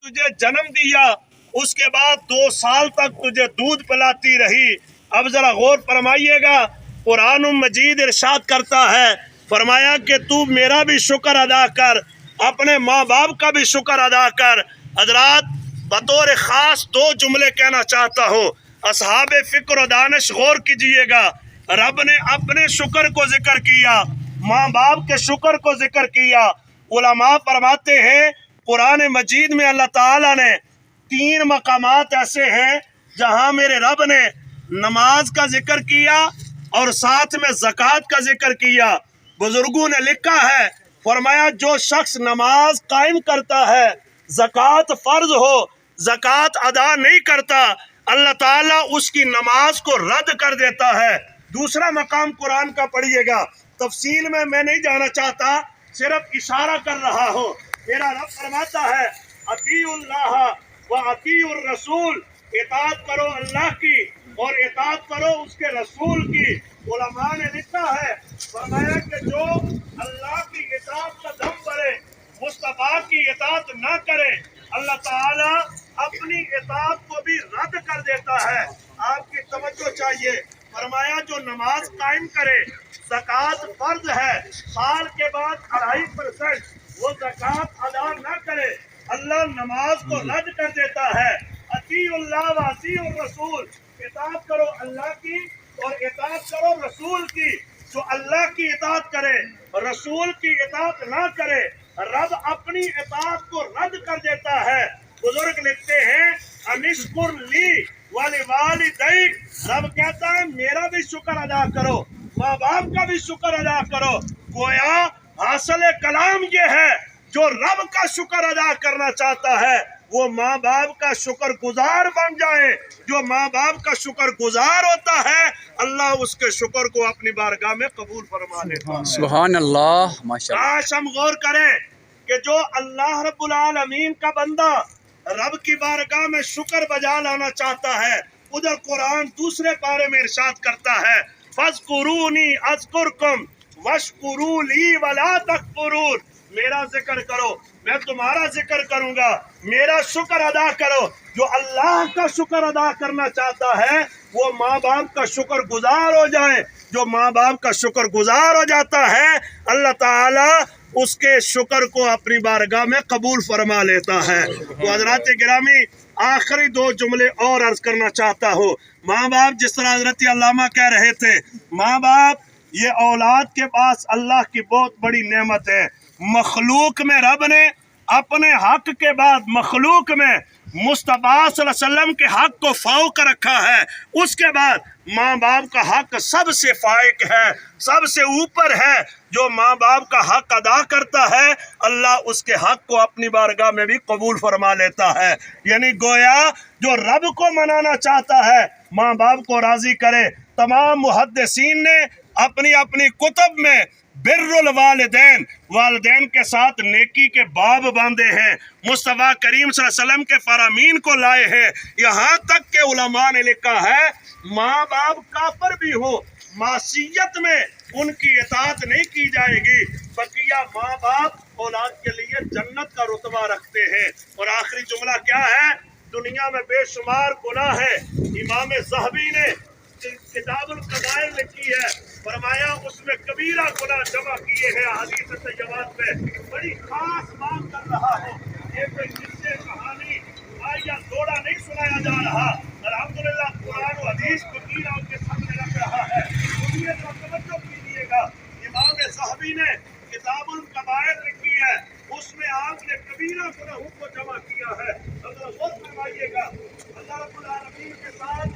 तुझे जन्म दिया, उसके बाद 2 साल तक तुझे दूध पिलाती रही। अब जरा गौर फरमाइएगा, कुरान मजीद इरशाद करता है, फरमाया कि तू मेरा भी शुक्र अदा कर, अपने माँ बाप का भी शुक्र अदा कर। हजरात, बतौर ख़ास 2 जुमले कहना चाहता हूँ। असहाब फ़िक्र दानिश गौर कीजिएगा, रब ने अपने शुक्र को जिक्र किया, माँ बाप के शुक्र को जिक्र किया। उलमा फरमाते हैं कुरान मजीद में अल्लाह ताला ने 3 मकामात ऐसे हैं जहाँ मेरे रब ने नमाज का जिक्र किया और साथ में ज़कात का जिक्र किया। बुजुर्गों ने लिखा है, फरमाया जो शख्स नमाज कायम करता है, ज़कात फ़र्ज हो, ज़कात अदा नहीं करता, अल्लाह ताला उसकी नमाज को रद्द कर देता है। दूसरा मकाम कुरान का पढ़िएगा, तफसील में मैं नहीं जाना चाहता, सिर्फ इशारा कर रहा हूँ। मेरा रब फरमाता है, अतीउल्लाह व अतीउर रसूल, इताअत करो अल्लाह की और इताअत करो उसके रसूल की। उलमा ने लिखा है, फरमाया कि जो अल्लाह की इताअत का दम भरे, मुस्तफा की इताअत ना करे, अल्लाह ताला अपनी इताअत को भी रद्द कर देता है। आपकी तवज्जो चाहिए। फरमाया जो नमाज कायम करे, ज़कात फर्ज है, साल के बाद 2.5% वो ज़कात अदा न करे, अल्लाह नमाज को रद्द कर देता है। अतीउल्लाह व अतीउर रसूल, इताअत करो अल्लाह की और इताअत करो रसूल की। जो अल्लाह की इताअत करे, रसूल की इताअत ना करे, रब अपनी इताअत को रद्द कर देता है। बुजुर्ग लिखते हैं, अनिश्कुर ली वाली वालिदैक, रब कहता है मेरा भी शुक्र अदा करो, माँ बाप का भी शुक्र अदा करो। गोया हासिल कलाम ये है, जो रब का शुक्र अदा करना चाहता है वो माँ बाप का शुक्र गुजार बन जाए। जो माँ बाप का शुक्र गुजार होता है, अल्लाह उसके शुक्र को अपनी बारगाह में कबूल फरमा लेता है। सुभान अल्लाह, माशाअल्लाह। काश हम गौर करें कि जो अल्लाह रब्बुल आलमीन का बंदा रब की बारगाह में शुक्र बजा लाना चाहता है, उधर कुरान दूसरे पारे में इरशाद करता है, फज़कुरूनी अज़कुरकुम वशकुरू ली वला तकफुरून, मेरा जिक्र करो मैं तुम्हारा जिक्र करूंगा, मेरा शुक्र अदा करो। जो अल्लाह का शुक्र अदा करना चाहता है वो माँ बाप का शुक्र गुजार हो जाए। जो माँ बाप का शुक्र गुजार हो जाता है, अल्लाह ताला उसके शुक्र को अपनी बारगाह में कबूल फरमा लेता है। तो हज़रात गिरामी, आखिरी 2 जुमले और अर्ज करना चाहता हूँ। माँ बाप, जिस तरह हज़रत अल्लामा कह रहे थे, माँ बाप ये औलाद के पास अल्लाह की बहुत बड़ी नेमत है। मखलूक में रब ने अपने हक के बाद मखलूक में मुस्तफा सल्लल्लाहु अलैहि वसल्लम के हक को फौक रखा है। उसके बाद माँ बाप का हक सबसे फाइक है, सबसे ऊपर है। जो माँ बाप का हक अदा करता है, अल्लाह उसके हक को अपनी बारगाह में भी कबूल फरमा लेता है। यानी गोया जो रब को मनाना चाहता है, माँ बाप को राजी करे। तमाम मुहद्दिसीन ने अपनी अपनी कुतुब में बिर्रुल वालिदैन, वालिदैन के साथ नेकी के बाब बांधे हैं, मुस्तफा करीम सल्लल्लाहु अलैहि वसल्लम के फरामीन को लाए हैं। यहाँ तक के उलमा ने लिखा है, माँ बाप काफिर भी हो, मासियत में उनकी इताअत नहीं की जाएगी, बकिया माँ बाप औलाद के लिए जन्नत का रुतबा रखते हैं। और आखिरी जुमला क्या है, दुनिया में बेशुमार गुनाह है। इमाम ज़हबी ने किताबुल कबाइर लिखी है, फरमाया उसमें कबीरा गुनाह जमा किए हैं। हदीस तैयबात में बड़ी खास बात कर रहा हूँ, ये कोई किस्से कहानी या जोड़ा नहीं सुनाया जा रहा। अल्हम्दुलिल्लाह कुरान और हदीस कबीरा उनके सामने रख रहा है। सुनिए तो तवज्जो कीजिएगा। इमाम ज़हबी ने किताबुल कबाइर लिखी है, उसमें आपने कबीरा गुनाहों को जमा किया है। अगर गौर फरमाइएगा, अल्लाह रब्बुल आलमीन के साथ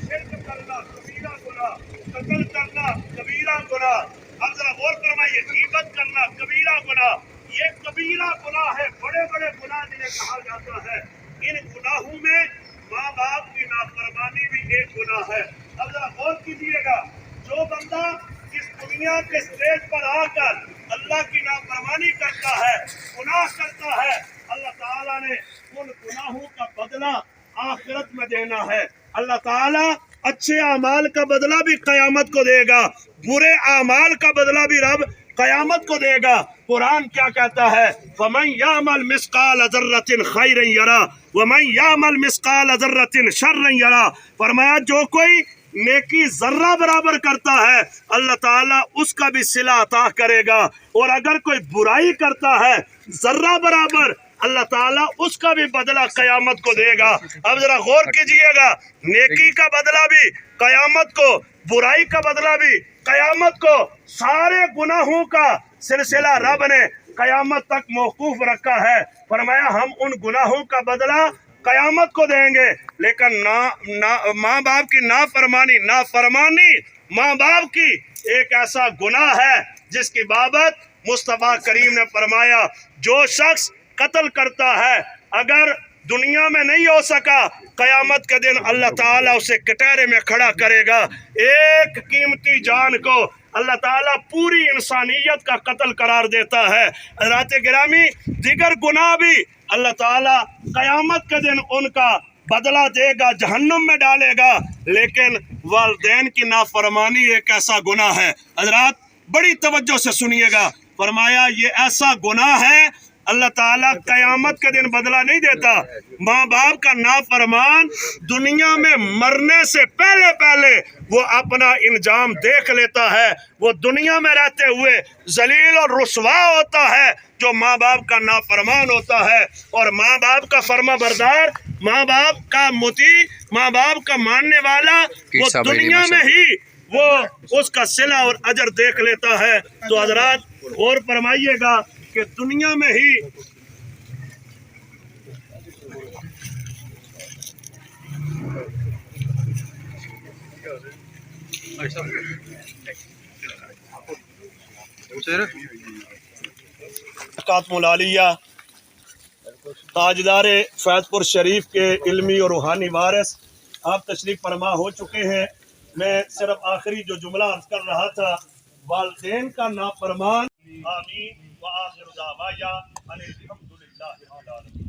शिर्क करना कबीरा गुनाह, कत्ल करना कबीरा गुनाह, अब जरा गौर फरमाइए, गीबत करना कबीरा गुनाह, ये कबीरा गुनाह है। बड़े बड़े गुनाह जिन्हें कहा जाता है। इन गुनाहों में माँ बाप की नाफरमानी भी एक गुनाह है। अब जरा गौर कीजिएगा, जो बंदा इस दुनिया के स्टेज पर आकर अल्लाह की नाफरमानी करता है, गुनाह करता है, अल्लाह ताला ने उन गुनाहों का बदला आखिरत में देना है। अल्लाह ताला अच्छे अमाल का बदला भी क़यामत को देगा, बुरे अमाल का बदला भी रब क़यामत को देगा। कुरान क्या कहता है, वमन यामल मिस्काल ज़र्रतिन खैरन यरा वमन यामल मिस्काल ज़र्रतिन शर्रन यरा। फरमाया जो कोई नेकी जर्रा बराबर करता है अल्लाह ताला उसका भी सिला अता करेगा, और अगर कोई बुराई करता है जर्रा बराबर अल्लाह ताला उसका भी बदला कयामत को देगा। अब जरा गौर कीजिएगा, नेकी का बदला भी कयामत को, बुराई का बदला भी कयामत को, सारे गुनाहों का सिलसिला रब ने कयामत तक मौकूफ रखा है। फरमाया हम उन गुनाहों का बदला कयामत को देंगे, लेकिन माँ बाप की नाफरमानी माँ बाप की एक ऐसा गुनाह है जिसकी बाबत मुस्तफ़ा करीम ने फरमाया जो शख्स कत्ल करता है अगर दुनिया में नहीं हो सका, कयामत के दिन अल्लाह ताला उसे कटहरे में खड़ा करेगा। एक कीमती जान को अल्लाह ताला पूरी इंसानियत का कत्ल करार देता है। हज़रात गिरामी, दिगर गुनाह भी अल्लाह ताला कयामत के दिन उनका बदला देगा, जहन्नुम में डालेगा, लेकिन वालिदैन की नाफरमानी एक ऐसा गुनाह है। हज़रात बड़ी तवज्जो से सुनिएगा, फरमाया ये ऐसा गुनाह है अल्लाह ताला कयामत के दिन बदला नहीं देता। माँ बाप का नाफरमान दुनिया में मरने से पहले पहले वो अपना इंजाम देख लेता है। वो दुनिया में रहते हुए जलील और रुसवा होता है जो माँ बाप का नाफरमान होता है, और माँ बाप का फर्मा बरदार, माँ बाप का मुती, माँ बाप का मानने वाला वो दुनिया में ही वो उसका सिला और अजर देख लेता है। तो हजरात और फरमाइएगा कि दुनिया में ही मुलालिया ताजदार फैजपुर शरीफ के इल्मी और रूहानी वारिस आप तशरीफ फरमा हो चुके हैं। मैं सिर्फ आखिरी जो जुमला अर्ज कर रहा था, वालिदैन का नाफरमान। आमीन व आखिर दावाया अनिल हम्दुलिल्लाहि रब्बिल आलमीन।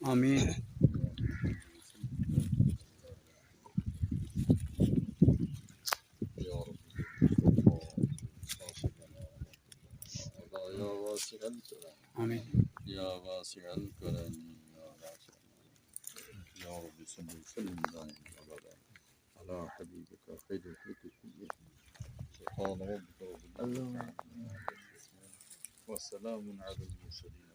آمین. آمين يا واسع الكرم يا رب صل وسلم دائما ابدا على حبيبك خير الخلق كلهم سبحان ربك رب العزة والسلام على المرسلين.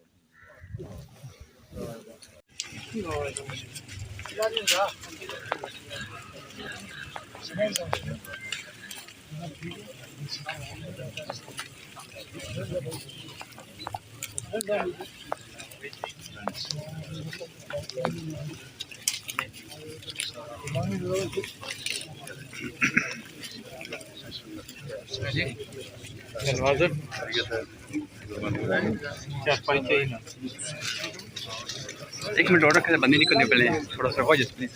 ایک منٹ آرڈر کرنے بندی نہیں کرنے پہلے تھوڑا سا ہو جس پلیز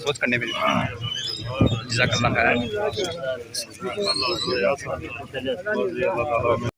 سوچ کرنے پہلے جزاک اللہ خیر.